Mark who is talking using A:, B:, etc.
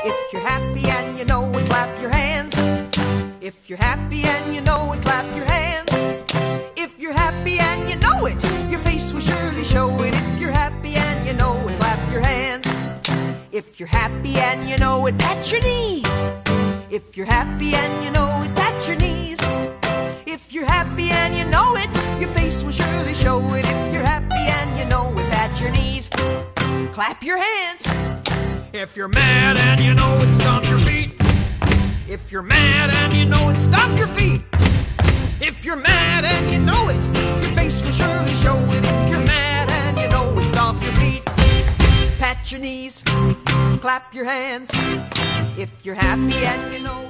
A: If you're happy and you know it, clap your hands. If you're happy and you know it, clap your hands. If you're happy and you know it, your face will surely show it. If you're happy and you know it, clap your hands. If you're happy and you know it, pat your knees. If you're happy and you know it, pat your knees. If you're happy and you know it, your face will surely show it. If you're happy and you know it, pat your knees. Clap your hands.
B: If you're mad and you know it, stomp your feet.
A: If you're mad and you know it, stomp your feet. If you're mad and you know it, your face will surely show it. If you're mad and you know it, stomp your feet. Pat your knees, clap your hands. If you're happy and you know it.